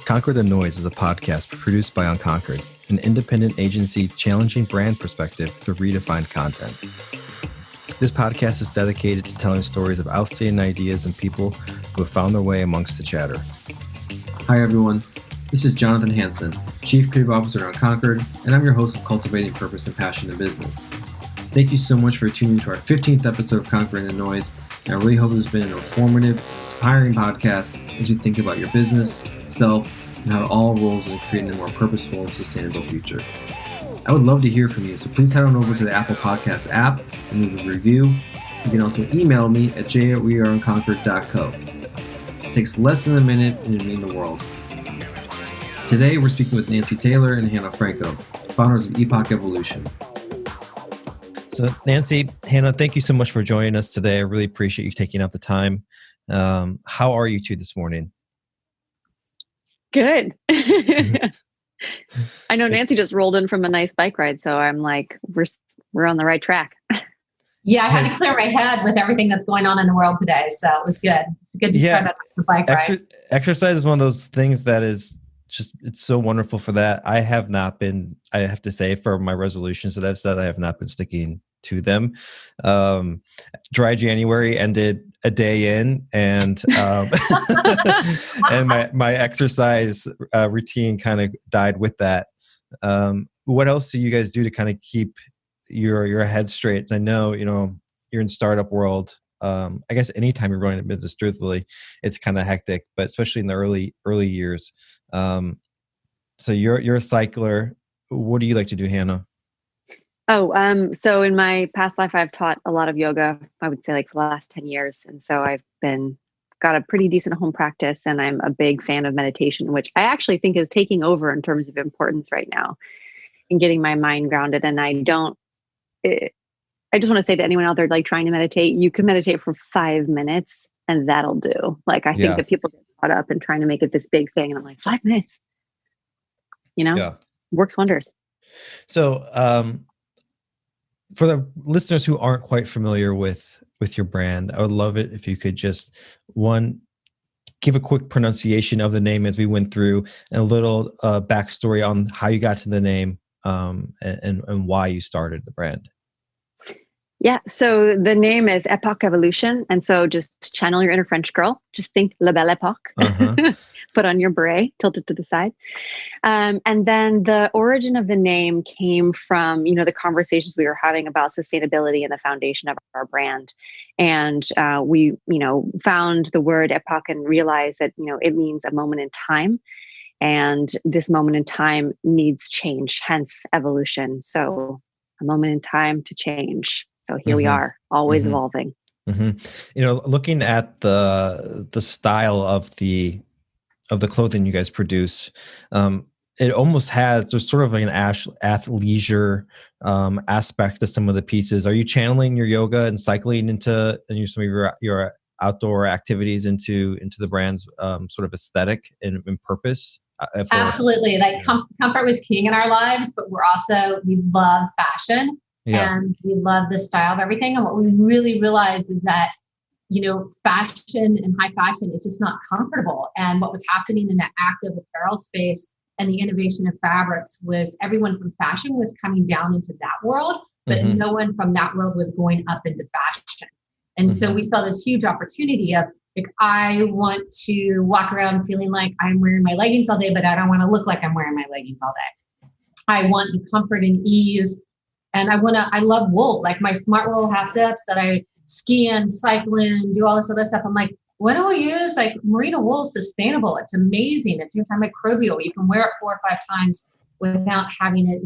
Conquer the Noise is a podcast produced by Unconquered, an independent agency challenging brand perspective through redefined content. This podcast is dedicated to telling stories of outstanding ideas and people who have found their way amongst the chatter. Hi, everyone. This is Jonathan Hansen, Chief Creative Officer at Unconquered, and I'm your host of Cultivating Purpose and Passion in Business. Thank you so much for tuning to our 15th episode of Conquering the Noise, and I really hope it's been an informative, inspiring podcast as you think about your business, self, and how it all rolls into creating a more purposeful and sustainable future. I would love to hear from you, so please head on over to the Apple Podcast app and leave a review. You can also email me at j@weareunconquered.co. It takes less than a minute and it means the world. Today, we're speaking with Taylor and Hannah Franco, founders of Époque Evolution. So Nancy, Hannah, thank you so much for joining us today. I really appreciate you taking out the time. How are you two this morning? Good. I know Nancy just rolled in from a nice bike ride, so I'm like, we're on the right track. Yeah, I had to clear my head with everything that's going on in the world today, so it was good. It's good to start out the bike ride. Exercise is one of those things that is just, it's so wonderful for that. I have to say, for my resolutions that I've set, I have not been sticking to them. Dry January ended a day in, and and my exercise routine kind of died with that. What else do you guys do to kind of keep your head straight? I know you're in startup world. I guess anytime you're running a business, truthfully, it's kind of hectic, but especially in the early years. So you're a cycler. What do you like to do, Hannah? So in my past life, I've taught a lot of yoga, I would say like for the last 10 years. And so I've got a pretty decent home practice, and I'm a big fan of meditation, which I actually think is taking over in terms of importance right now in getting my mind grounded. And I just want to say to anyone out there, like trying to meditate, you can meditate for 5 minutes and that'll do. Like, I think that people get caught up in trying to make it this big thing. And I'm like, 5 minutes, works wonders. So, for the listeners who aren't quite familiar with your brand, I would love it if you could just, give a quick pronunciation of the name as we went through, and a little backstory on how you got to the name, and why you started the brand. Yeah, so the name is Époque Evolution, and so just channel your inner French girl. Just think La Belle Époque. Uh-huh. Put on your beret, tilt it to the side. And then the origin of the name came from, the conversations we were having about sustainability and the foundation of our brand. And we, found the word epoque and realized that, it means a moment in time. And this moment in time needs change, hence evolution. So a moment in time to change. So here we are, always evolving. Mm-hmm. Looking at the style of the clothing you guys produce, it almost there's sort of like an athleisure aspect to some of the pieces. Are you channeling your yoga and cycling into some of your outdoor activities into the brand's sort of aesthetic and purpose? Absolutely. Like comfort was king in our lives, but we love fashion. Yeah. And we love the style of everything. And what we really realized is that, fashion and high fashion is just not comfortable. And what was happening in the active apparel space and the innovation of fabrics was everyone from fashion was coming down into that world, but no one from that world was going up into fashion. And so we saw this huge opportunity of, like, I want to walk around feeling like I'm wearing my leggings all day, but I don't want to look like I'm wearing my leggings all day. I want the comfort and ease. And I love wool, like my smart wool half zips that I ski and cycle in, do all this other stuff. I'm like, what do we use? Like, merino wool is sustainable. It's amazing. It's antimicrobial. You can wear it 4 or 5 times without having it,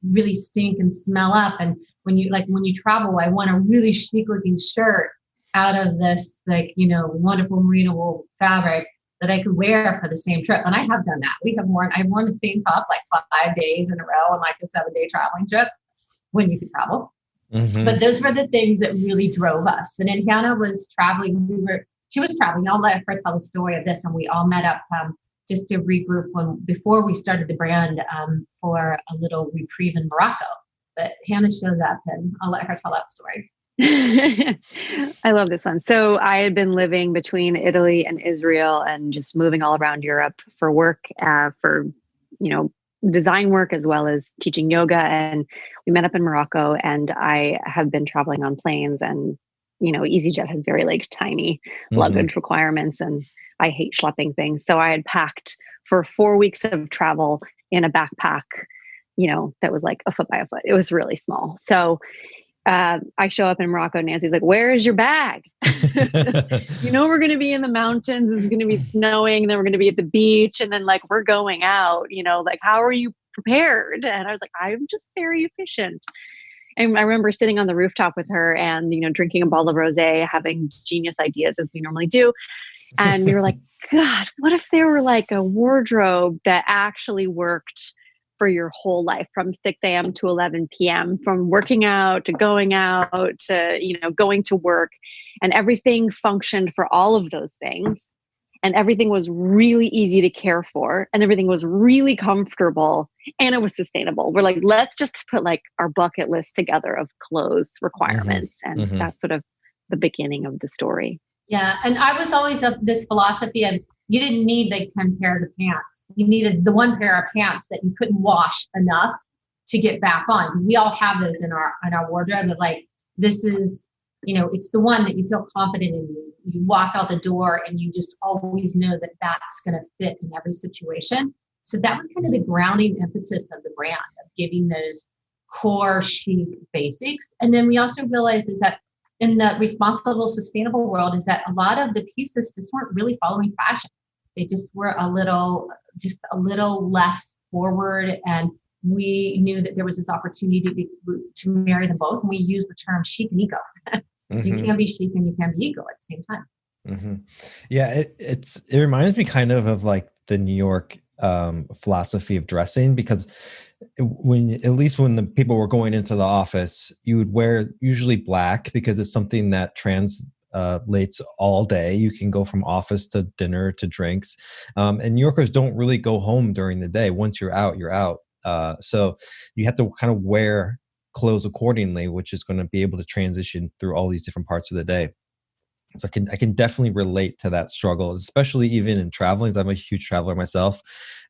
really stink and smell up. And when you travel, I want a really chic looking shirt out of this, wonderful merino wool fabric that I could wear for the same trip. And I have done that. I've worn the same top like 5 days in a row on like a 7-day traveling trip, when you could travel. But those were the things that really drove us. And then Hannah was traveling. She was traveling. I'll let her tell the story of this. And we all met up just to regroup before we started the brand for a little reprieve in Morocco. But Hannah showed up, and I'll let her tell that story. I love this one. So I had been living between Italy and Israel and just moving all around Europe for work, for, you know, design work as well as teaching yoga. And we met up in Morocco, and I have been traveling on planes, and, you know, EasyJet has very like tiny luggage requirements, and I hate schlepping things. So I had packed for 4 weeks of travel in a backpack, you know, that was like a foot by a foot. It was really small. So I show up in Morocco. Nancy's like, "Where is your bag?" You know, we're going to be in the mountains. It's going to be snowing. And then we're going to be at the beach. And then like, we're going out, you know, like, how are you prepared? And I was like, I'm just very efficient. And I remember sitting on the rooftop with her and, you know, drinking a bottle of rosé, having genius ideas as we normally do. And we were like, God, what if there were like a wardrobe that actually worked for your whole life, from 6 a.m. to 11 p.m., from working out to going out to, you know, going to work, and everything functioned for all of those things. And everything was really easy to care for, and everything was really comfortable, and it was sustainable. We're like, let's just put like our bucket list together of clothes requirements. And that's sort of the beginning of the story. Yeah. And I was always of this philosophy of, you didn't need like 10 pairs of pants. You needed the one pair of pants that you couldn't wash enough to get back on. Because we all have those in our wardrobe of like, this is, you know, it's the one that you feel confident in. You walk out the door and you just always know that that's going to fit in every situation. So that was kind of the grounding impetus of the brand, of giving those core chic basics. And then we also realized is that in the responsible, sustainable world is that a lot of the pieces just weren't really following fashion. They just were a little less forward. And we knew that there was this opportunity to marry them both. And we use the term chic and eco. You can be chic and you can be eco at the same time. Yeah, it reminds me kind of like the New York philosophy of dressing, because when the people were going into the office, you would wear usually black because it's something that translates all day. You can go from office to dinner to drinks, and New Yorkers don't really go home during the day. Once you're out, you're out. So you have to kind of wear clothes accordingly, which is going to be able to transition through all these different parts of the day. So I can definitely relate to that struggle, especially even in traveling. I'm a huge traveler myself,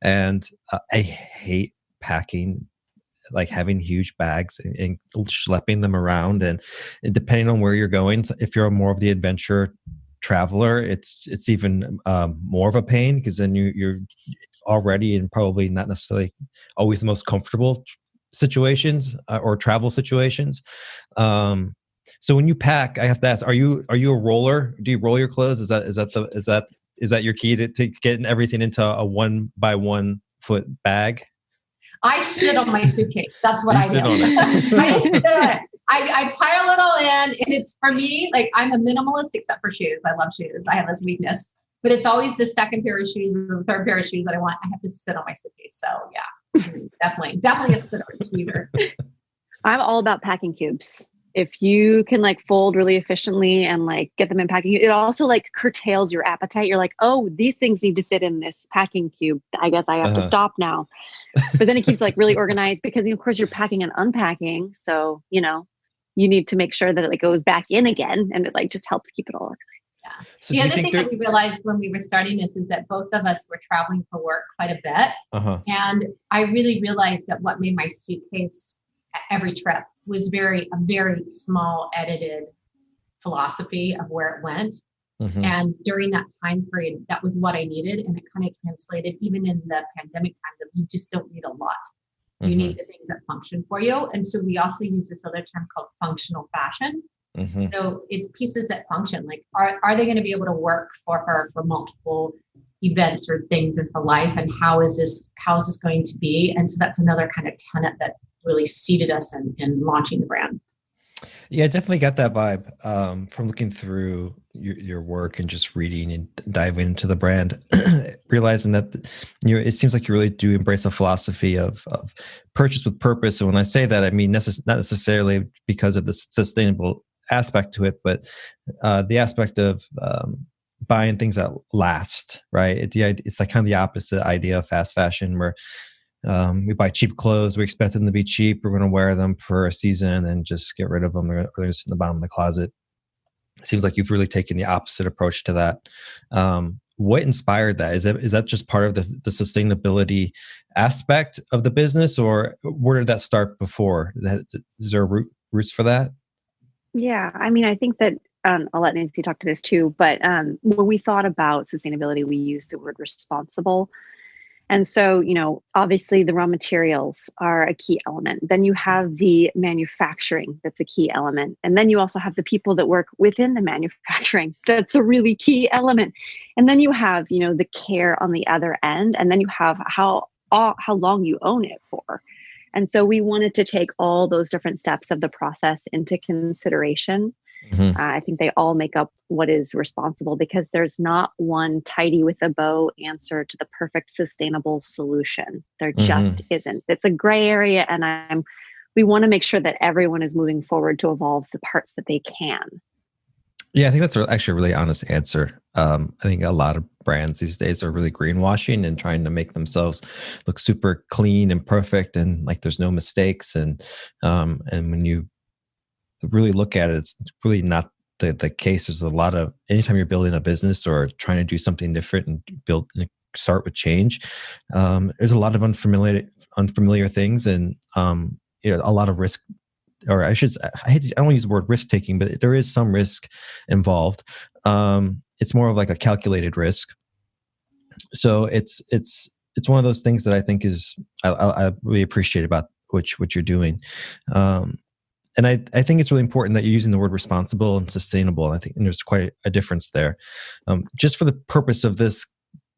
and I hate packing, like having huge bags and schlepping them around. And depending on where you're going, if you're more of the adventure traveler, it's even more of a pain, because then you're already in probably not necessarily always the most comfortable situations or travel situations. So when you pack, I have to ask: Are you a roller? Do you roll your clothes? Is that your key to getting everything into a 1 by 1 foot bag? I sit on my suitcase. That's what I do. I just sit on it. I pile it all in, and it's, for me, like, I'm a minimalist except for shoes. I love shoes. I have this weakness, but it's always the second pair of shoes or the third pair of shoes that I want. I have to sit on my suitcase. So yeah, definitely a sitter and squeezer. I'm all about packing cubes. If you can like fold really efficiently and like get them in packing, it also like curtails your appetite. You're like, oh, these things need to fit in this packing cube. I guess I have to stop now. But then it keeps like really organized, because of course you're packing and unpacking. So, you know, you need to make sure that it like goes back in again, and it like just helps keep it all organized. Yeah. So the other thing that we realized when we were starting this is that both of us were traveling for work quite a bit. And I really realized that what made my suitcase every trip was a very small edited philosophy of where it went. And during that time period, that was what I needed. And it kind of translated even in the pandemic time, that you just don't need a lot. You need the things that function for you. And so we also use this other term called functional fashion. So it's pieces that function. Like, are they going to be able to work for her for multiple events or things in her life? And how is this going to be? And so that's another kind of tenet that really seeded us in launching the brand. Yeah, I definitely got that vibe from looking through your work and just reading and diving into the brand, realizing that it seems like you really do embrace a philosophy of purchase with purpose. And when I say that, I mean not necessarily because of the sustainable aspect to it, but the aspect of buying things that last, right? It's like kind of the opposite idea of fast fashion, where we buy cheap clothes. We expect them to be cheap. We're going to wear them for a season and then just get rid of them. They're going to sit in the bottom of the closet. It seems like you've really taken the opposite approach to that. What inspired that? Is that just part of the sustainability aspect of the business, or where did that start before? Is there roots for that? Yeah, I mean, I think that I'll let Nancy talk to this too, but when we thought about sustainability, we used the word responsible. And so, obviously the raw materials are a key element. Then you have the manufacturing, that's a key element. And then you also have the people that work within the manufacturing. That's a really key element. And then you have, the care on the other end. And then you have how long you own it for. And so we wanted to take all those different steps of the process into consideration. Mm-hmm. I think they all make up what is responsible, because there's not one tidy with a bow answer to the perfect sustainable solution. There just isn't. It's a gray area, and we want to make sure that everyone is moving forward to evolve the parts that they can. Yeah, I think that's actually a really honest answer. I think a lot of brands these days are really greenwashing and trying to make themselves look super clean and perfect, and like there's no mistakes. And when you really look at it, it's really not the case. There's a lot of, anytime you're building a business or trying to do something different and start with change, there's a lot of unfamiliar things, and a lot of risk. Or I don't want to use the word risk taking, but there is some risk involved. It's more of like a calculated risk. So it's one of those things that I think is I really appreciate about what you're doing. And I think it's really important that you're using the word responsible and sustainable. And I think there's quite a difference there. Just for the purpose of this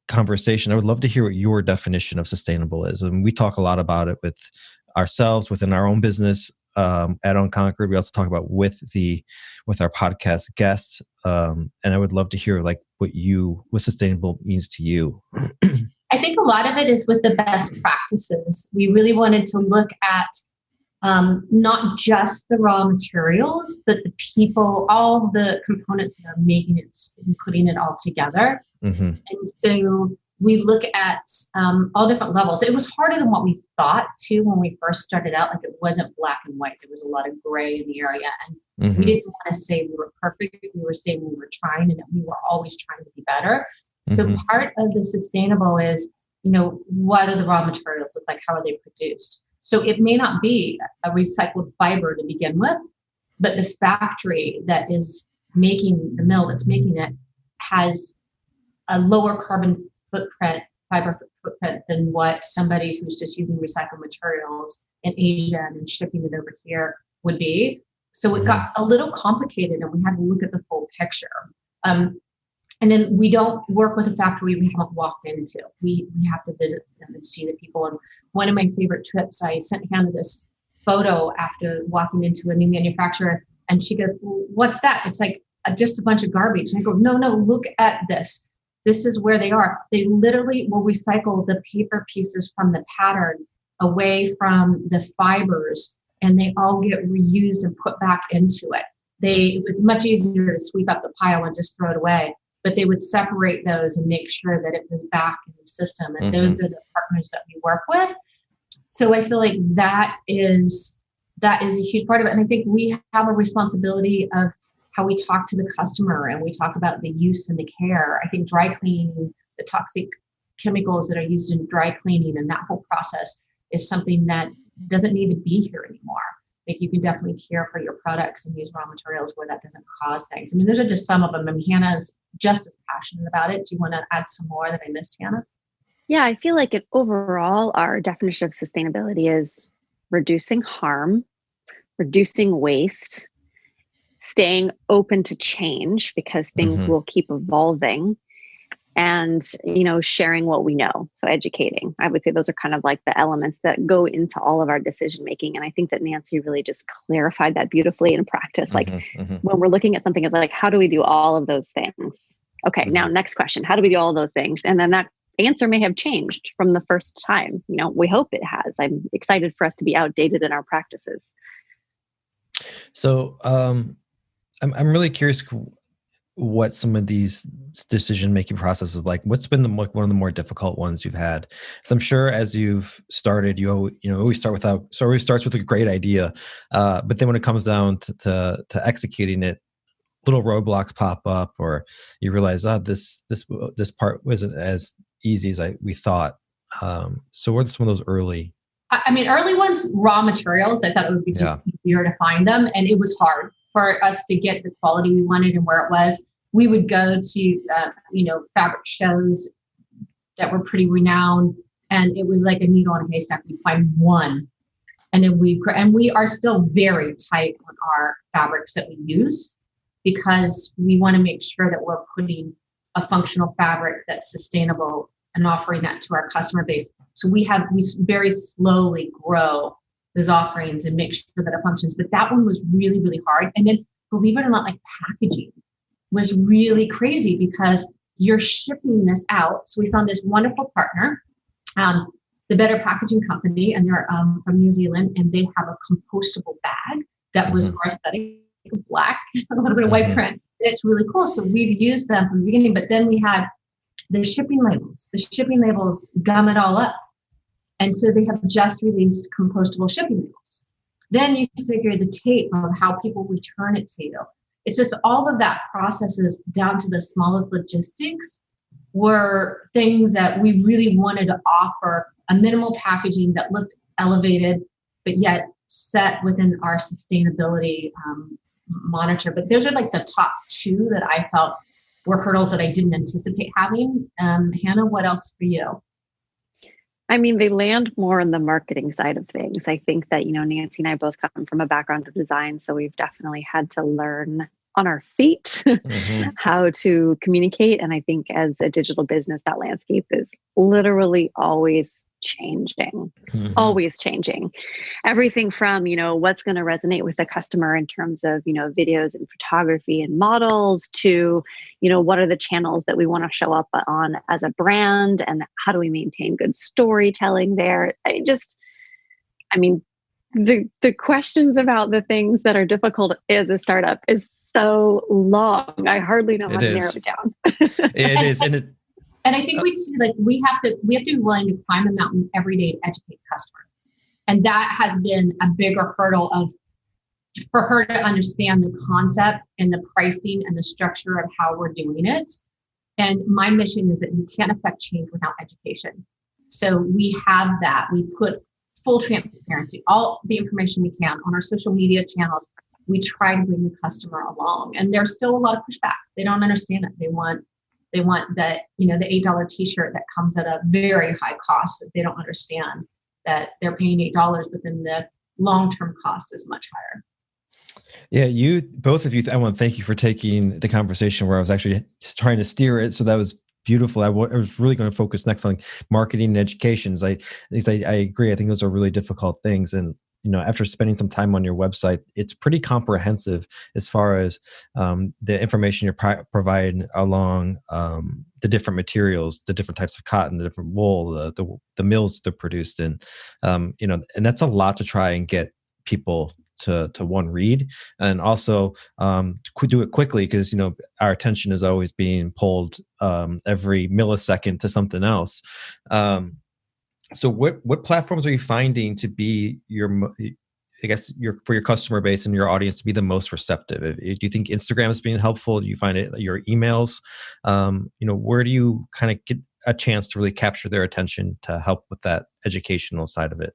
conversation, I would love to hear what your definition of sustainable is. And we talk a lot about it with ourselves, within our own business, at Unconquered. We also talk about with our podcast guests. And I would love to hear like what sustainable means to you. I think a lot of it is with the best practices. We really wanted to look at not just the raw materials, but the people, all the components that are making it and putting it all together. Mm-hmm. And so we look at all different levels. It was harder than what we thought too when we first started out. Like, it wasn't black and white. There was a lot of gray in the area. And we didn't want to say we were perfect. We were saying we were trying, and that we were always trying to be better. So part of the sustainable is, what are the raw materials look like? How are they produced? So it may not be a recycled fiber to begin with, but the factory that is making the mill that's making it has a lower carbon footprint, fiber footprint, than what somebody who's just using recycled materials in Asia and shipping it over here would be. So it got a little complicated, and we had to look at the full picture. And then we don't work with a factory we haven't walked into. We have to visit them and see the people. And one of my favorite trips, I sent Hannah this photo after walking into a new manufacturer, and she goes, well, "What's that?" It's like just a bunch of garbage. And I go, no, look at this. This is where they are. They literally will recycle the paper pieces from the pattern away from the fibers, and they all get reused and put back into it. It was much easier to sweep up the pile and just throw it away. But they would separate those and make sure that it was back in the system. And those are the partners that we work with. So I feel like that is a huge part of it. And I think we have a responsibility of how we talk to the customer, and we talk about the use and the care. I think dry cleaning, the toxic chemicals that are used in dry cleaning, and that whole process is something that doesn't need to be here anymore. Like, you can definitely care for your products and use raw materials where that doesn't cause things. I mean, those are just some of them. And Hannah's just as passionate about it. Do you want to add some more that I missed, Hannah? Yeah, I feel like overall, our definition of sustainability is reducing harm, reducing waste, staying open to change because things will keep evolving, and, sharing what we know. So educating. I would say those are kind of like the elements that go into all of our decision making. And I think that Nancy really just clarified that beautifully in practice. Like when we're looking at something, it's like, how do we do all of those things? Okay, now next question, how do we do all of those things? And then that answer may have changed from the first time. We hope it has. I'm excited for us to be outdated in our practices. So I'm really curious. what some of these decision-making processes like? What's been one of the more difficult ones you've had? So I'm sure as you've started, you always starts with a great idea, but then when it comes down to executing it, little roadblocks pop up, or you realize, this part wasn't as easy as we thought. So what are some of those early? I mean, early ones, raw materials. I thought it would be just easier to find them, and it was hard for us to get the quality we wanted and where it was. We would go to, fabric shows that were pretty renowned, and it was like a needle in a haystack. We'd find one, and then we are still very tight on our fabrics that we use, because we want to make sure that we're putting a functional fabric that's sustainable and offering that to our customer base. So we very slowly grow those offerings and make sure that it functions. But that one was really, really hard. And then, believe it or not, like packaging was really crazy, because you're shipping this out. So we found this wonderful partner, the Better Packaging Company, and they're from New Zealand, and they have a compostable bag that was our aesthetic, black, a little bit of white print. It's really cool. So we've used them from the beginning, but then we had the shipping labels. The shipping labels gum it all up. And so they have just released compostable shipping labels. Then you figure the tape of how people return it to you. It's just all of that processes down to the smallest logistics were things that we really wanted to offer a minimal packaging that looked elevated, but yet set within our sustainability monitor. But those are like the top two that I felt were hurdles that I didn't anticipate having. Hannah, what else for you? I mean, they land more on the marketing side of things. I think that, Nancy and I both come from a background of design, so we've definitely had to learn on our feet how to communicate. And I think as a digital business, that landscape is literally always changing, always changing. Everything from, what's going to resonate with the customer in terms of, videos and photography and models to, what are the channels that we want to show up on as a brand, and how do we maintain good storytelling there? The questions about the things that are difficult as a startup is so long. I hardly know how to narrow it down. It is. And I think we have to be willing to climb a mountain every day to educate the customer. And that has been a bigger hurdle for her to understand the concept and the pricing and the structure of how we're doing it. And my mission is that you can't affect change without education. So we have that. We put full transparency, all the information we can on our social media channels. We try to bring the customer along, and there's still a lot of pushback. They don't understand it. They want that, the $8 t-shirt that comes at a very high cost, that they don't understand that they're paying $8, but then the long-term cost is much higher. Yeah, both of you, I want to thank you for taking the conversation where I was actually just trying to steer it. So that was beautiful. I was really going to focus next on marketing and education. I agree. I think those are really difficult things. And after spending some time on your website, it's pretty comprehensive as far as the information you're providing along the different materials, the different types of cotton, the different wool, the mills they're produced in, and that's a lot to try and get people to one read, and also do it quickly, because our attention is always being pulled every millisecond to something else. So what platforms are you finding to be for your customer base and your audience to be the most receptive? Do you think Instagram is being helpful? Do you find it your emails? Where do you kind of get a chance to really capture their attention to help with that educational side of it?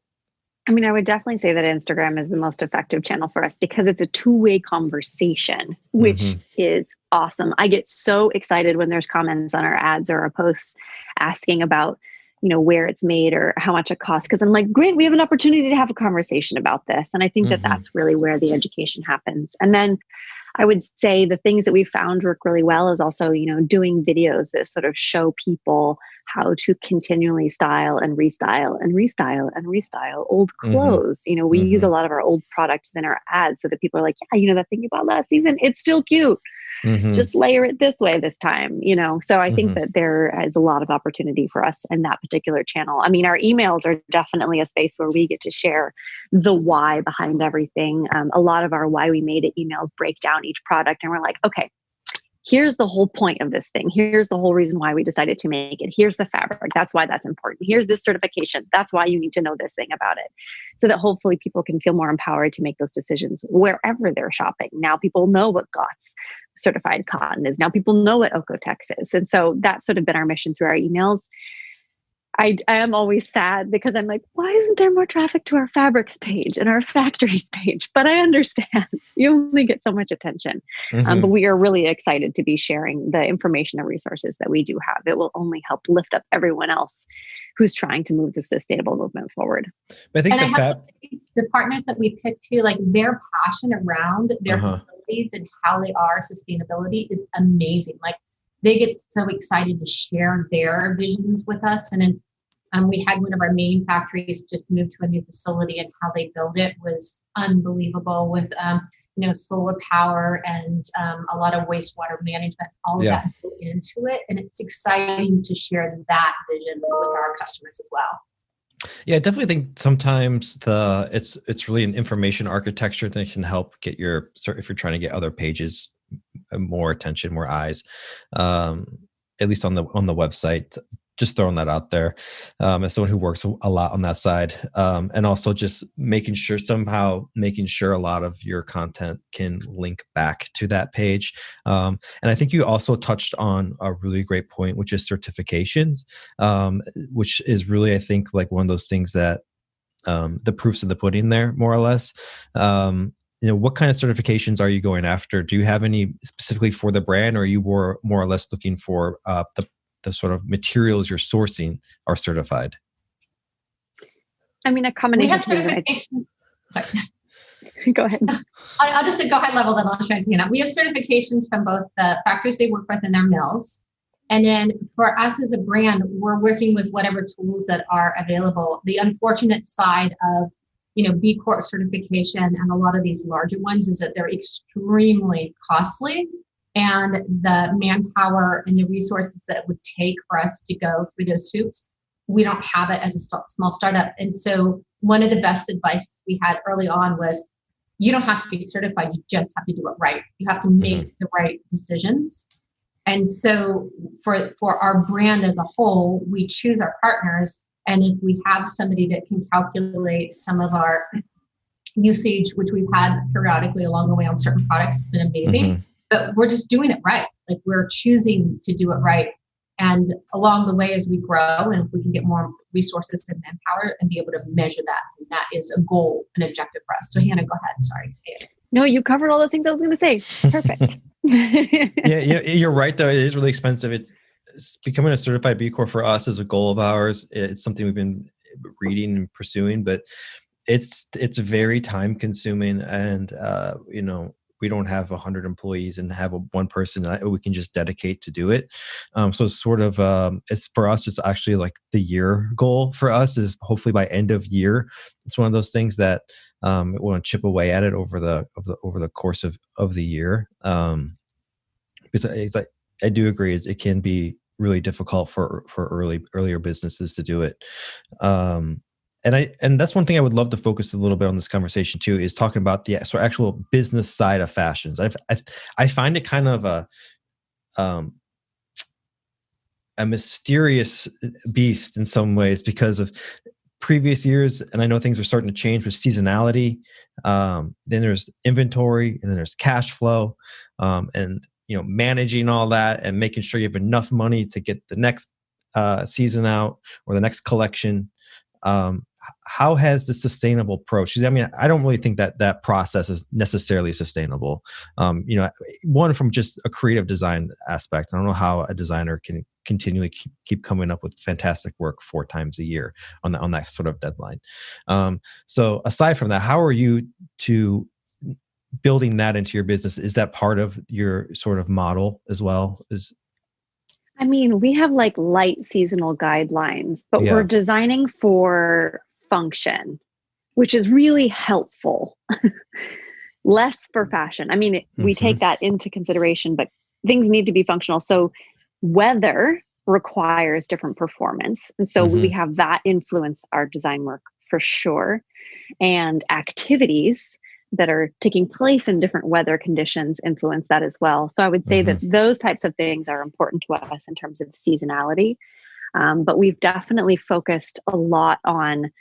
I mean, I would definitely say that Instagram is the most effective channel for us, because it's a two-way conversation, which is awesome. I get so excited when there's comments on our ads or our posts asking about where it's made or how much it costs. Because I'm like, great, we have an opportunity to have a conversation about this. And I think that that's really where the education happens. And then I would say the things that we found work really well is also, doing videos that sort of show people how to continually style and restyle and restyle and restyle old clothes. We use a lot of our old products in our ads so that people are like, yeah, that thing you bought last season, it's still cute. Just layer it this way this time, So I think that there is a lot of opportunity for us in that particular channel. I mean, our emails are definitely a space where we get to share the why behind everything. A lot of our why we made it emails break down each product, and we're like, okay, here's the whole point of this thing. Here's the whole reason why we decided to make it. Here's the fabric. That's why that's important. Here's this certification. That's why you need to know this thing about it. So that hopefully people can feel more empowered to make those decisions wherever they're shopping. Now people know what GOTS certified cotton is. Now people know what Okotex is. And so that's sort of been our mission through our emails. I am always sad because I'm like, why isn't there more traffic to our fabrics page and our factories page? But I understand you only get so much attention. But we are really excited to be sharing the information and resources that we do have. It will only help lift up everyone else who's trying to move the sustainable movement forward. But I think the partners that we picked too, like their passion around their facilities and how they are sustainability is amazing. Like they get so excited to share their visions with us. And then we had one of our main factories just move to a new facility, and how they build it was unbelievable with, solar power and a lot of wastewater management, all of that go into it. And it's exciting to share that vision with our customers as well. Yeah, I definitely think sometimes it's really an information architecture that can help get if you're trying to get other pages more attention, more eyes, at least on the website. Just throwing that out there as someone who works a lot on that side, and also just making sure a lot of your content can link back to that page. And I think you also touched on a really great point, which is certifications, which is really, I think, like one of those things that the proof's in the pudding there, more or less. What kind of certifications are you going after? Do you have any specifically for the brand, or are you more or less looking for the sort of materials you're sourcing are certified? I mean, a combination. We have certification. Sorry. Go ahead. I'll just go high level, then I'll try to see that. We have certifications from both the factories they work with and their mills. And then for us as a brand, we're working with whatever tools that are available. The unfortunate side of B Corp certification and a lot of these larger ones is that they're extremely costly, and the manpower and the resources that it would take for us to go through those hoops, we don't have it as a small startup. And so one of the best advice we had early on was, you don't have to be certified, you just have to do it right. You have to make the right decisions. And so for our brand as a whole, we choose our partners. And if we have somebody that can calculate some of our usage, which we've had periodically along the way on certain products, it's been amazing. But we're just doing it right. Like we're choosing to do it right. And along the way, as we grow, and if we can get more resources and manpower and be able to measure that, and that is a goal, an objective for us. So Hannah, go ahead. Sorry. No, you covered all the things I was going to say. Perfect. Yeah, you're right, though. It is really expensive. It's becoming a certified B Corp for us is a goal of ours. It's something we've been reading and pursuing, but it's very time consuming, and we don't have 100 employees and have one person that we can just dedicate to do it. So it's sort of, it's for us, it's actually like the year goal for us is hopefully by end of year. It's one of those things that we want to chip away at it over the course of the year. Because I do agree, it can be really difficult for earlier businesses to do it. And that's one thing I would love to focus a little bit on this conversation too, is talking about the actual business side of fashions. I find it kind of a mysterious beast in some ways because of previous years, and I know things are starting to change with seasonality. Then there's inventory, and then there's cash flow, and managing all that and making sure you have enough money to get the next season out or the next collection. How has the sustainable approach? I mean, I don't really think that process is necessarily sustainable. One, from just a creative design aspect, I don't know how a designer can continually keep coming up with fantastic work 4 times a year on that sort of deadline. So aside from that, how are you to building that into your business? Is that part of your sort of model as well? I mean, we have like light seasonal guidelines, but we're designing for function, which is really helpful. Less for fashion. I mean, we take that into consideration, but things need to be functional. So weather requires different performance. And so we have that influence our design work for sure. And activities that are taking place in different weather conditions influence that as well. So I would say that those types of things are important to us in terms of seasonality. But we've definitely focused a lot on,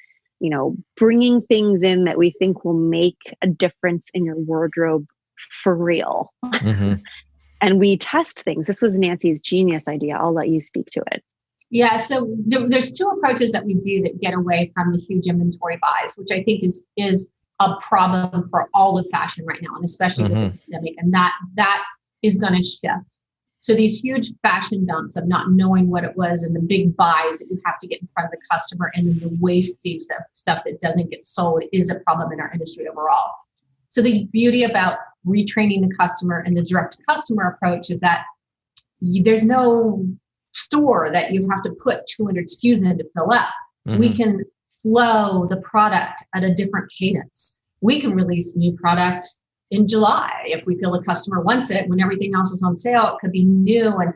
bringing things in that we think will make a difference in your wardrobe for real. And we test things. This was Nancy's genius idea. I'll let you speak to it. Yeah. So there's two approaches that we do that get away from the huge inventory buys, which I think is a problem for all of fashion right now, and especially with the pandemic. And that is going to shift. So these huge fashion dumps of not knowing what it was and the big buys that you have to get in front of the customer, and then the wastage stuff that doesn't get sold is a problem in our industry overall. So the beauty about retraining the customer and the direct customer approach is that there's no store that you have to put 200 SKUs in to fill up. We can flow the product at a different cadence. We can release new product in July if we feel the customer wants it. When everything else is on sale, it could be new, and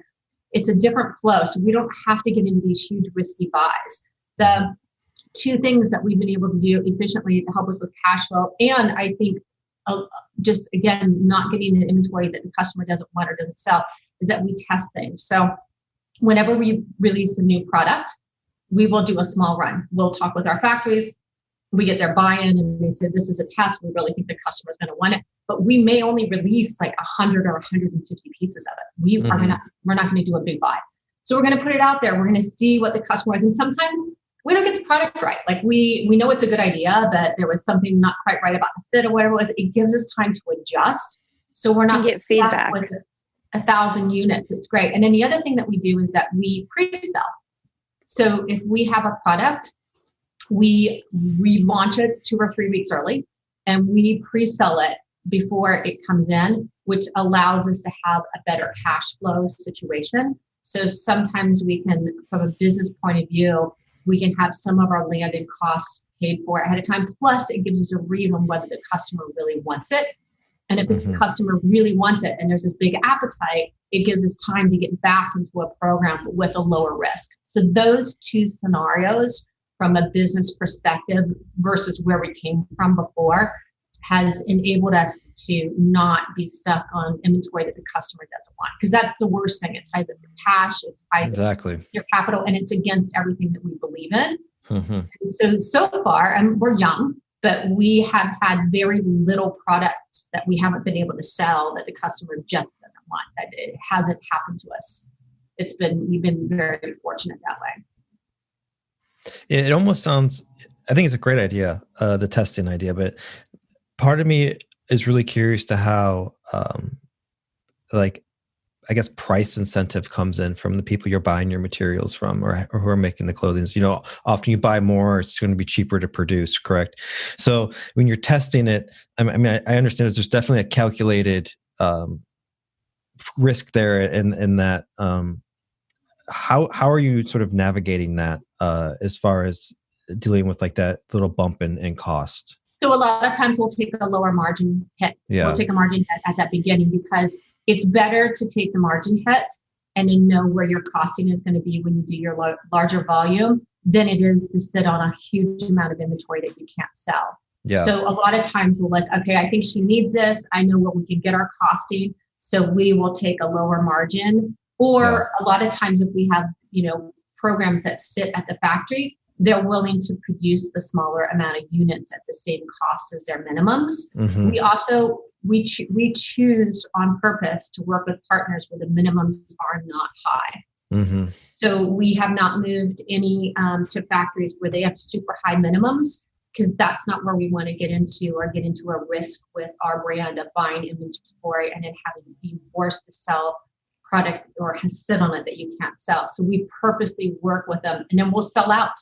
it's a different flow. So we don't have to get into these huge risky buys. The two things that we've been able to do efficiently to help us with cash flow, and I think just again, not getting an inventory that the customer doesn't want or doesn't sell, is that we test things. So whenever we release a new product, we will do a small run. We'll talk with our factories. We get their buy-in, and they say, this is a test. We really think the customer is going to want it. But we may only release like 100 or 150 pieces of it. We're not going to do a big buy. So we're going to put it out there. We're going to see what the customer is. And sometimes we don't get the product right. Like we know it's a good idea, but there was something not quite right about the fit or whatever it was. It gives us time to adjust. So we're not get feedback with 1,000 units. It's great. And then the other thing that we do is that we pre-sell. So if we have a product, we relaunch it 2 or 3 weeks early, and we pre-sell it before it comes in, which allows us to have a better cash flow situation. So sometimes we can, from a business point of view, we can have some of our landed costs paid for ahead of time. Plus, it gives us a read on whether the customer really wants it. And if the customer really wants it and there's this big appetite, it gives us time to get back into a program with a lower risk. So those two scenarios from a business perspective versus where we came from before has enabled us to not be stuck on inventory that the customer doesn't want. Because that's the worst thing. It ties up your cash, it ties up your capital, and it's against everything that we believe in. And so far, and we're young, but we have had very little product that we haven't been able to sell that the customer just doesn't want. That it hasn't happened to us. We've been very fortunate that way. It almost sounds, I think it's a great idea, the testing idea, but part of me is really curious to how, I guess price incentive comes in from the people you're buying your materials from, or who are making the clothing. Often you buy more, it's going to be cheaper to produce, correct? So when you're testing it, I understand there's definitely a calculated risk there in that. How are you sort of navigating that as far as dealing with like that little bump in cost? So a lot of times we'll take a lower margin hit. Yeah. We'll take a margin hit at that beginning, because it's better to take the margin hit and then know where your costing is going to be when you do your larger volume than it is to sit on a huge amount of inventory that you can't sell. Yeah. So a lot of times we're like, okay, I think she needs this. I know what we can get our costing. So we will take a lower margin. Or a lot of times if we have, programs that sit at the factory, they're willing to produce the smaller amount of units at the same cost as their minimums. We also, we choose on purpose to work with partners where the minimums are not high. So we have not moved any to factories where they have super high minimums, because that's not where we want to get into a risk with our brand of buying inventory and then having to be forced to sell product or sit on it that you can't sell. So we purposely work with them, and then we'll sell out.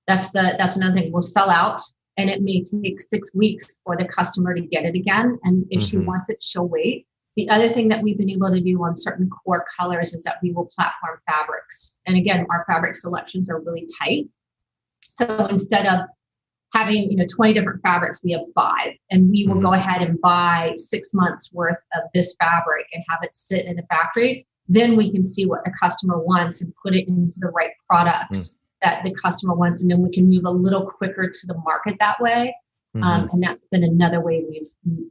That's another thing. We'll sell out, and it may take 6 weeks for the customer to get it again. And if she wants it, she'll wait. The other thing that we've been able to do on certain core colors is that we will platform fabrics. And again, our fabric selections are really tight. So instead of having 20 different fabrics, we have 5, and we will go ahead and buy 6 months worth of this fabric and have it sit in the factory. Then we can see what the customer wants and put it into the right products that the customer wants. And then we can move a little quicker to the market that way. And that's been another way we've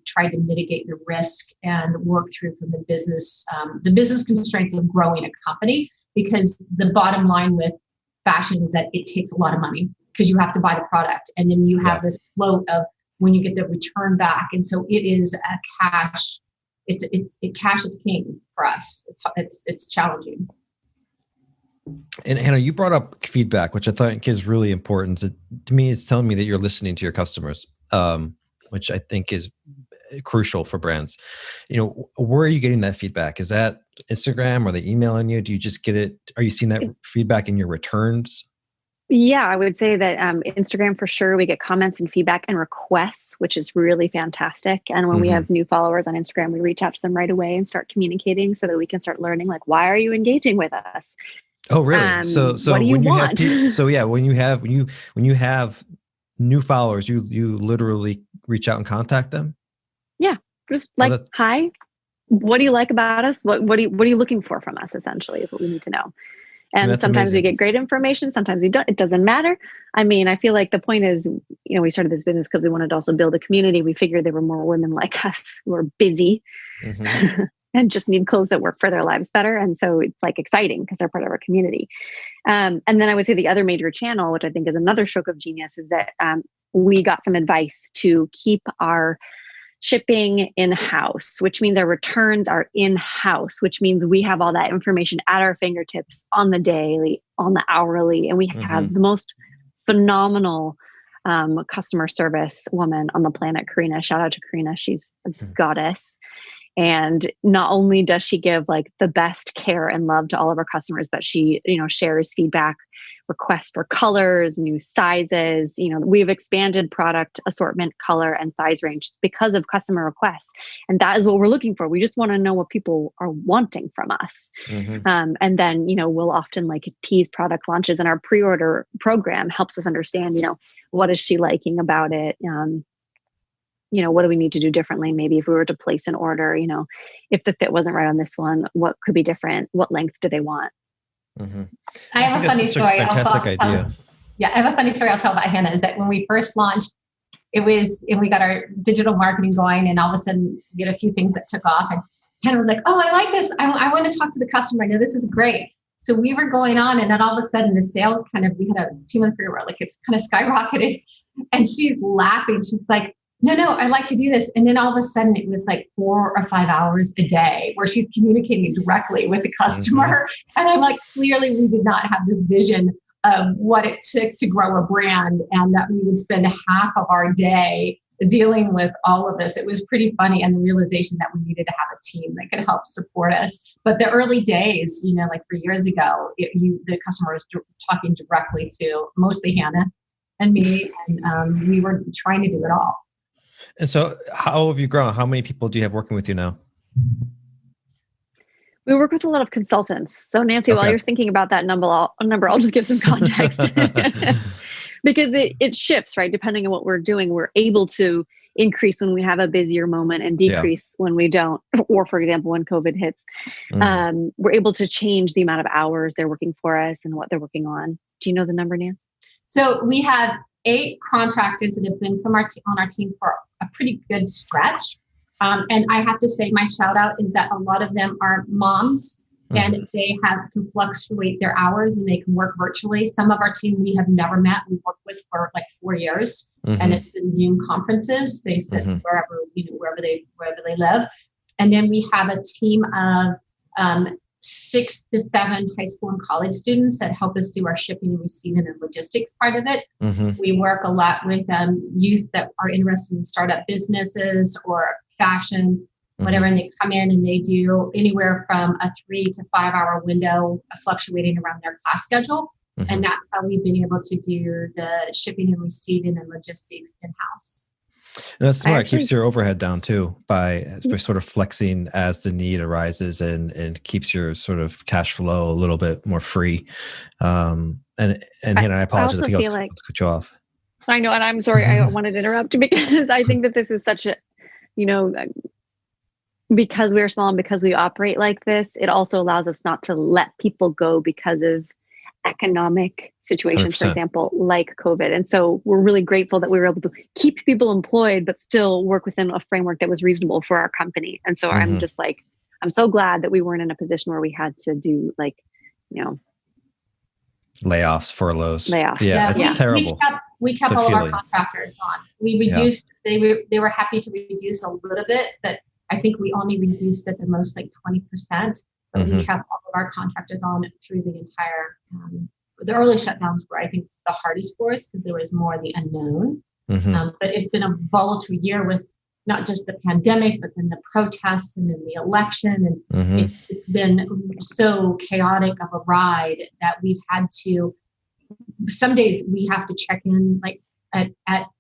tried to mitigate the risk and work through from the business constraints of growing a company, because the bottom line with fashion is that it takes a lot of money because you have to buy the product. And then you have this float of when you get the return back. And so it is a cash, cash is king for us. It's challenging. And Hannah, you brought up feedback, which I think is really important. To me, it's telling me that you're listening to your customers, which I think is crucial for brands. Where are you getting that feedback? Is that Instagram? Are they emailing you? Do you just get it? Are you seeing that feedback in your returns? Yeah, I would say that Instagram for sure. We get comments and feedback and requests, which is really fantastic. And when we have new followers on Instagram, we reach out to them right away and start communicating so that we can start learning, like, why are you engaging with us? Oh, really? So what do you want? When you have new followers, you literally reach out and contact them? Yeah. Just like, hi, what do you like about us? What are you looking for from us, essentially, is what we need to know. And sometimes amazing. We get great information. Sometimes we don't. It doesn't matter. I mean, I feel like the point is, we started this business because we wanted to also build a community. We figured there were more women like us who are busy and just need clothes that work for their lives better. And so it's like exciting because they're part of our community. And then I would say the other major channel, which I think is another stroke of genius, is that we got some advice to keep our shipping in-house, which means our returns are in-house, which means we have all that information at our fingertips on the daily, on the hourly, and we have the most phenomenal customer service woman on the planet, Karina. Shout out to Karina. She's a goddess. And not only does she give like the best care and love to all of our customers, but she, shares feedback, requests for colors, new sizes. We've expanded product assortment, color, and size range because of customer requests. And that is what we're looking for. We just want to know what people are wanting from us. And then, we'll often like tease product launches, and our pre-order program helps us understand, what is she liking about it? What do we need to do differently? Maybe if we were to place an order, if the fit wasn't right on this one, what could be different? What length do they want? I have a funny story. Fantastic idea. I have a funny story I'll tell about Hannah, is that when we first launched, and we got our digital marketing going, and all of a sudden we had a few things that took off, and Hannah was like, oh, I like this. I want to talk to the customer. I know this is great. So we were going on, and then all of a sudden the sales we had a 2-month period where like it's kind of skyrocketed, and she's laughing. She's like, no, I like to do this. And then all of a sudden it was like 4 or 5 hours a day where she's communicating directly with the customer. And I'm like, clearly we did not have this vision of what it took to grow a brand, and that we would spend half of our day dealing with all of this. It was pretty funny. And the realization that we needed to have a team that could help support us. But the early days, like 3 years ago, the customer was talking directly to mostly Hannah and me. And we were trying to do it all. And so how have you grown? How many people do you have working with you now? We work with a lot of consultants. So Nancy, while you're thinking about that number, I'll just give some context. Because it shifts, right? Depending on what we're doing, we're able to increase when we have a busier moment and decrease when we don't. Or for example, when COVID hits, we're able to change the amount of hours they're working for us and what they're working on. Do you know the number, Nan? So we have 8 contractors that have been on our team for a pretty good stretch. And I have to say, my shout out is that a lot of them are moms, and they can fluctuate their hours and they can work virtually. Some of our team we have never met. We worked with for like 4 years, and it's been Zoom conferences. They sit wherever they live. And then we have a team of 6 to 7 high school and college students that help us do our shipping and receiving and logistics part of it. So we work a lot with youth that are interested in startup businesses or fashion, whatever, and they come in and they do anywhere from a 3 to 5 hour window, fluctuating around their class schedule. And that's how we've been able to do the shipping and receiving and logistics in-house. And that's smart. It keeps your overhead down too by sort of flexing as the need arises, and keeps your sort of cash flow a little bit more free. And Hannah, I apologize. I think I was cut you off. I know, and I'm sorry. I wanted to interrupt you because I think that this is such a, because we're small and because we operate like this, it also allows us not to let people go because of economic situations, 100%. for example, like COVID. And so we're really grateful that we were able to keep people employed, but still work within a framework that was reasonable for our company. And so I'm just like, I'm so glad that we weren't in a position where we had to do like, layoffs, furloughs. layoffs. Yeah, it's terrible. We kept all of our contractors on. We reduced, they were happy to reduce a little bit, but I think we only reduced at the most like 20%, but we kept all of our contractors on through the entire, the early shutdowns were, I think, the hardest for us because there was more of the unknown. But it's been a volatile year with not just the pandemic, but then the protests and then the election. And it's just been so chaotic of a ride that we've had to, some days we have to check in like at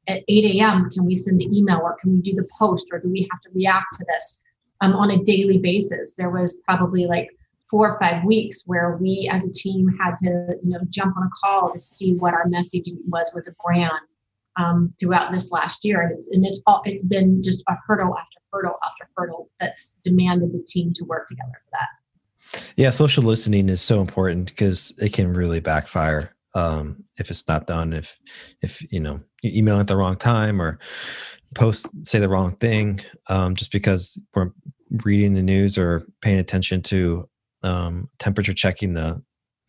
8 a.m. Can we send the email or can we do the post or do we have to react to this on a daily basis? There was probably like 4 or 5 weeks where we as a team had to, jump on a call to see what our messaging was a brand throughout this last year. And it's been just a hurdle after hurdle after hurdle that's demanded the team to work together for that. Yeah, social listening is so important because it can really backfire if it's not done. If you email at the wrong time or say the wrong thing, just because we're reading the news or paying attention to temperature checking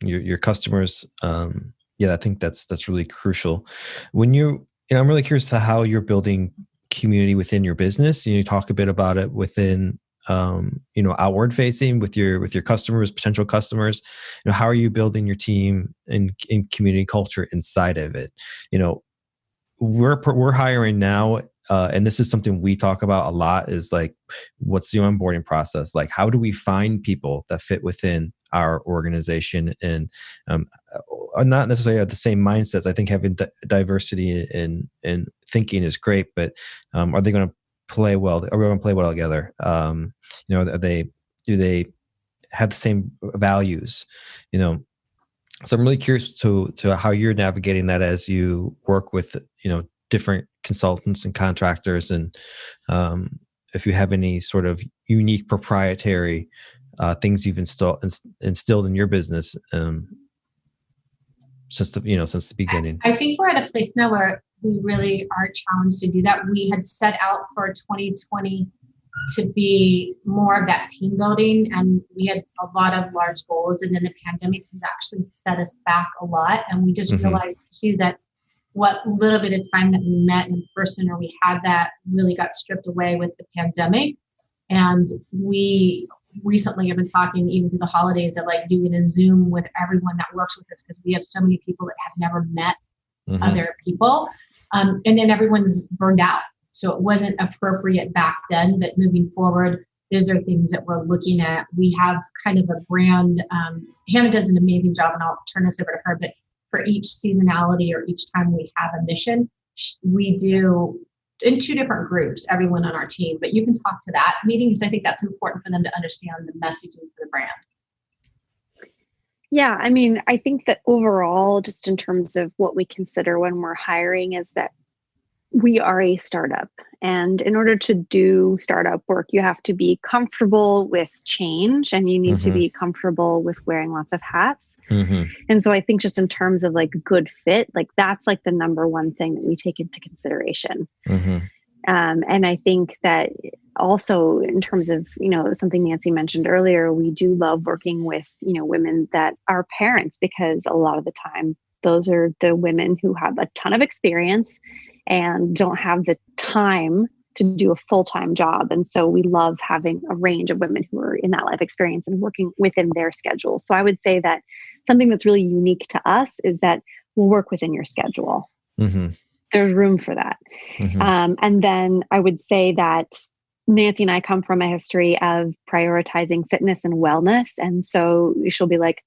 your customers. I think that's really crucial. When I'm really curious to how you're building community within your business. You talk a bit about it within, outward facing with your customers, potential customers. How are you building your team and community culture inside of it? We're hiring now, and this is something we talk about a lot. Is like, what's the onboarding process? Like, how do we find people that fit within our organization and not necessarily have the same mindsets? I think having diversity in thinking is great, but are they going to play well? Are we going to play well together? Do they have the same values? So I'm really curious to how you're navigating that as you work with different consultants and contractors, and if you have any sort of unique proprietary things you've instilled in your business since the beginning. I think we're at a place now where we really are challenged to do that. We had set out for 2020 to be more of that team building, and we had a lot of large goals, and then the pandemic has actually set us back a lot. And we just realized too that what little bit of time that we met in person or we had that really got stripped away with the pandemic. And we recently have been talking even through the holidays of like doing a Zoom with everyone that works with us, because we have so many people that have never met other people. And then everyone's burned out. So it wasn't appropriate back then, but moving forward, those are things that we're looking at. We have kind of a brand. Hannah does an amazing job, and I'll turn this over to her, but for each seasonality or each time we have a mission, we do in 2 different groups, everyone on our team, but you can talk to that meeting because I think that's important for them to understand the messaging for the brand. Yeah, I mean, I think that overall, just in terms of what we consider when we're hiring, is that we are a startup. And in order to do startup work, you have to be comfortable with change, and you need to be comfortable with wearing lots of hats. And so I think just in terms of like good fit, like that's like the number one thing that we take into consideration. And I think that also in terms of, something Nancy mentioned earlier, we do love working with, women that are parents, because a lot of the time, those are the women who have a ton of experience and don't have the time to do a full-time job. And so we love having a range of women who are in that life experience and working within their schedule. So I would say that something that's really unique to us is that we'll work within your schedule. There's room for that. And then I would say that Nancy and I come from a history of prioritizing fitness and wellness. And so she'll be like,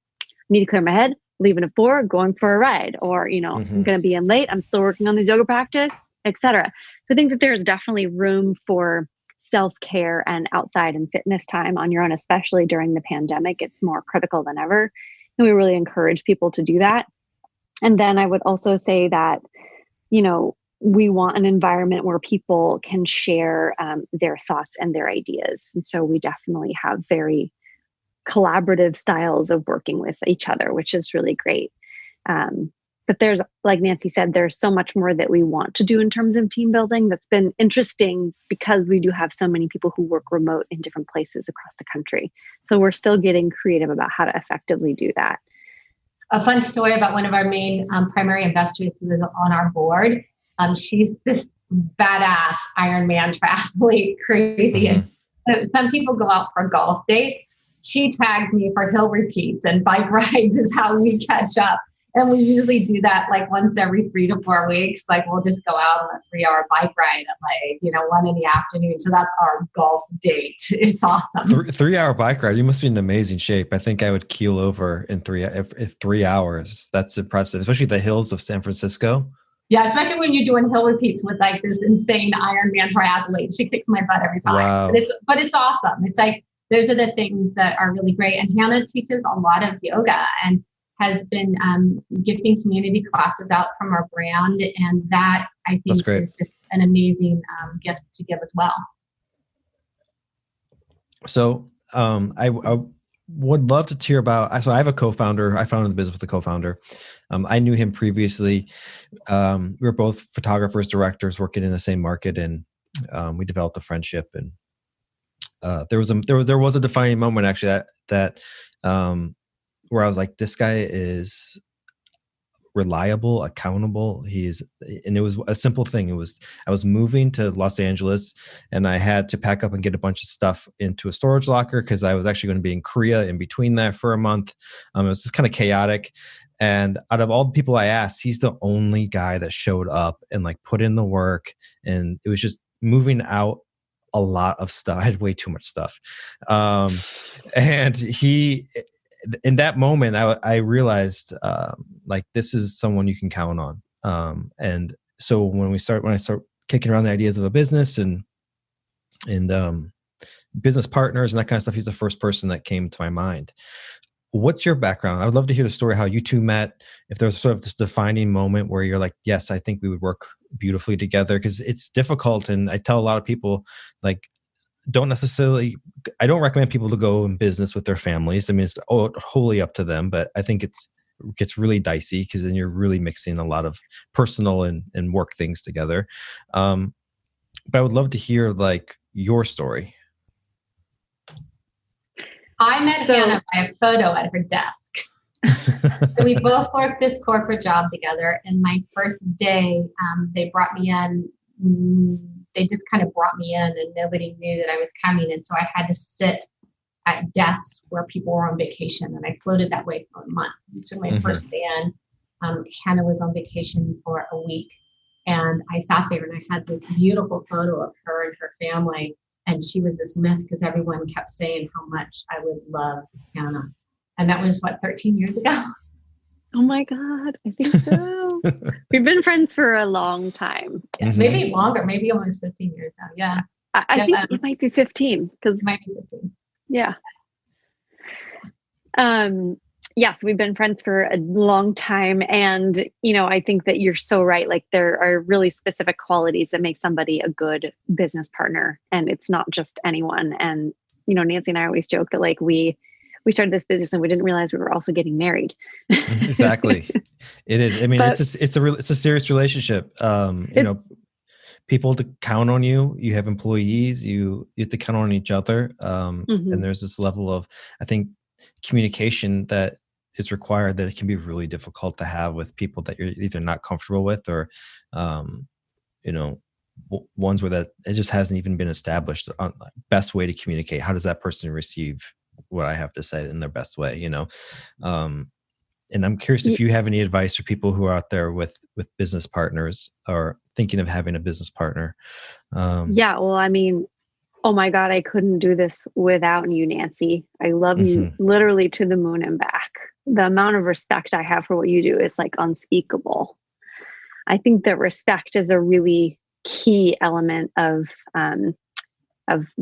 need to clear my head, leaving at 4, going for a ride, or, I'm going to be in late, I'm still working on this yoga practice, etc. So I think that there's definitely room for self-care and outside and fitness time on your own, especially during the pandemic. It's more critical than ever. And we really encourage people to do that. And then I would also say that, we want an environment where people can share their thoughts and their ideas. And so we definitely have very collaborative styles of working with each other, which is really great. But there's, like Nancy said, there's so much more that we want to do in terms of team building that's been interesting because we do have so many people who work remote in different places across the country. So we're still getting creative about how to effectively do that. A fun story about one of our main primary investors who was on our board. She's this badass Ironman triathlete, crazy. Mm-hmm. And some people go out for golf dates. She tags me for hill repeats and bike rides is how we catch up. And we usually do that like once every 3 to 4 weeks. Like we'll just go out on a 3-hour bike ride at like, 1 in the afternoon. So that's our golf date. It's awesome. 3-hour bike ride. You must be in amazing shape. I think I would keel over in 3 hours. That's impressive, especially the hills of San Francisco. Yeah, especially when you're doing hill repeats with like this insane Ironman triathlete. She kicks my butt every time. Wow. But it's awesome. It's like, those are the things that are really great. And Hannah teaches a lot of yoga and has been gifting community classes out from our brand. And that, I think, is just an amazing gift to give as well. So I would love to hear about, so I have a co-founder. I founded the business with a co-founder. I knew him previously. We were both photographers, directors working in the same market, and we developed a friendship. And there was a defining moment actually that where I was like, this guy is reliable, accountable. And it was a simple thing. I was moving to Los Angeles and I had to pack up and get a bunch of stuff into a storage locker because I was actually going to be in Korea in between that for a month. It was just kind of chaotic. And out of all the people I asked, he's the only guy that showed up and like put in the work. And it was just moving out a lot of stuff. I had way too much stuff. And in that moment, I realized like this is someone you can count on. And so when I start kicking around the ideas of a business and business partners and that kind of stuff, he's the first person that came to my mind. What's your background? I would love to hear the story how you two met. If there's sort of this defining moment where you're like, yes, I think we would work beautifully together, because it's difficult. And I tell a lot of people, like, I don't recommend people to go in business with their families. I mean, it's wholly up to them, but I think it gets really dicey because then you're really mixing a lot of personal and work things together. But I would love to hear like your story. I met Hannah by a photo at her desk. So we both worked this corporate job together. And my first day, they brought me in. They just kind of brought me in and nobody knew that I was coming. And so I had to sit at desks where people were on vacation. And I floated that way for a month. And so my first day in, Hannah was on vacation for a week. And I sat there and I had this beautiful photo of her and her family. And she was this myth because everyone kept saying how much I would love Hannah. And that was 13 years ago. Oh my God, I think so. We've been friends for a long time. Yeah, maybe longer, maybe almost 15 years now. Yeah. I think it might be 15 because it might be 15. Yeah. Yes, we've been friends for a long time. And, I think that you're so right. Like there are really specific qualities that make somebody a good business partner. And it's not just anyone. And, Nancy and I always joke that like we started this business and we didn't realize we were also getting married. Exactly. It is. I mean, but it's a serious relationship. People to count on you. You have employees. You have to count on each other. And there's this level of, I think, communication that is required that it can be really difficult to have with people that you're either not comfortable with or, ones where that it just hasn't even been established on the best way to communicate. How does that person receive what I have to say in their best way, and I'm curious if you have any advice for people who are out there with business partners or thinking of having a business partner. Yeah. Well, I mean, oh my God, I couldn't do this without you, Nancy. I love you literally to the moon and back. The amount of respect I have for what you do is like unspeakable. I think that respect is a really key element of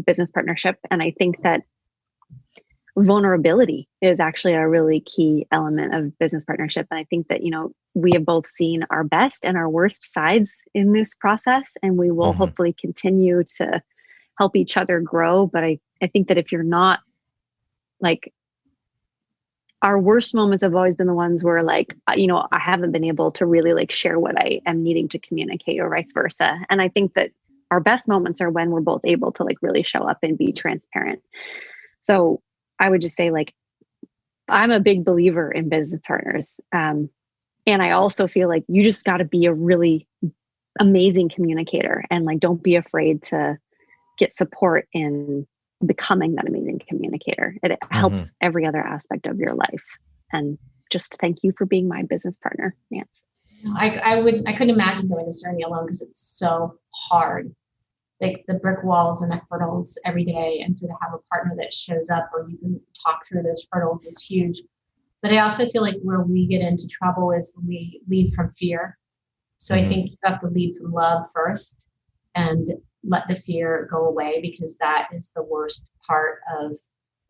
business partnership. And I think that vulnerability is actually a really key element of business partnership. And I think that, we have both seen our best and our worst sides in this process, and we will hopefully continue to help each other grow. But I think that if you're not like our worst moments have always been the ones where like, I haven't been able to really like share what I am needing to communicate or vice versa. And I think that our best moments are when we're both able to like really show up and be transparent. So I would just say like, I'm a big believer in business partners. And I also feel like you just got to be a really amazing communicator, and like, don't be afraid to get support in becoming that amazing communicator. It helps every other aspect of your life. And just thank you for being my business partner, Nance. I couldn't imagine doing this journey alone, because it's so hard. Like the brick walls and the hurdles every day. And so to have a partner that shows up or you can talk through those hurdles is huge. But I also feel like where we get into trouble is when we lead from fear. So I think you have to lead from love first and let the fear go away, because that is the worst part of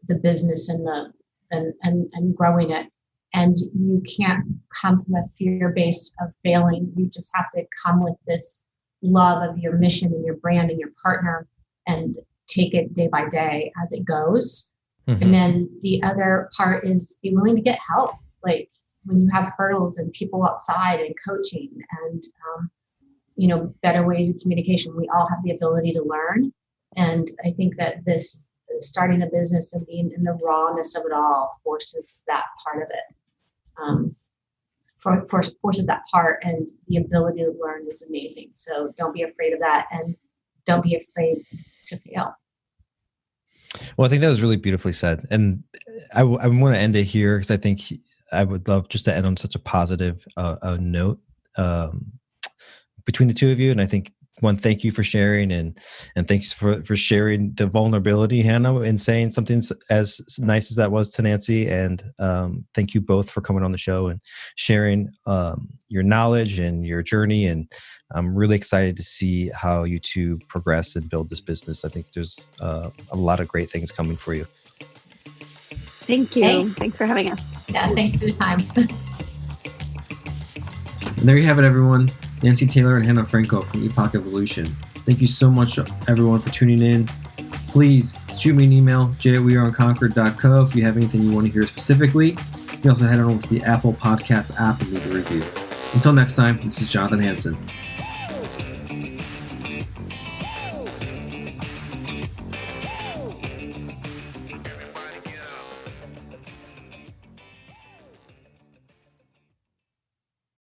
the business and growing it. And you can't come from a fear base of failing. You just have to come with this love of your mission and your brand and your partner, and take it day by day as it goes. And then the other part is be willing to get help. Like when you have hurdles and people outside and coaching and, better ways of communication, we all have the ability to learn. And I think that this starting a business and being in the rawness of it all forces that part of it. Forces that part, and the ability to learn is amazing. So don't be afraid of that, and don't be afraid to fail. Well, I think that was really beautifully said. And I want to end it here, because I think I would love just to end on such a positive note between the two of you. And I think, one, thank you for sharing, and thanks for sharing the vulnerability, Hannah, and saying something as nice as that was to Nancy. And thank you both for coming on the show and sharing your knowledge and your journey. And I'm really excited to see how you two progress and build this business. I think there's a lot of great things coming for you. Thank you. Thanks for having us. Yeah, thanks for the time. And there you have it, everyone. Nancy Taylor and Hannah Franco from Epoque Evolution. Thank you so much, everyone, for tuning in. Please shoot me an email, j@weareunconquered.co, if you have anything you want to hear specifically. You can also head on over to the Apple Podcast app and leave a review. Until next time, this is Jonathan Hansen.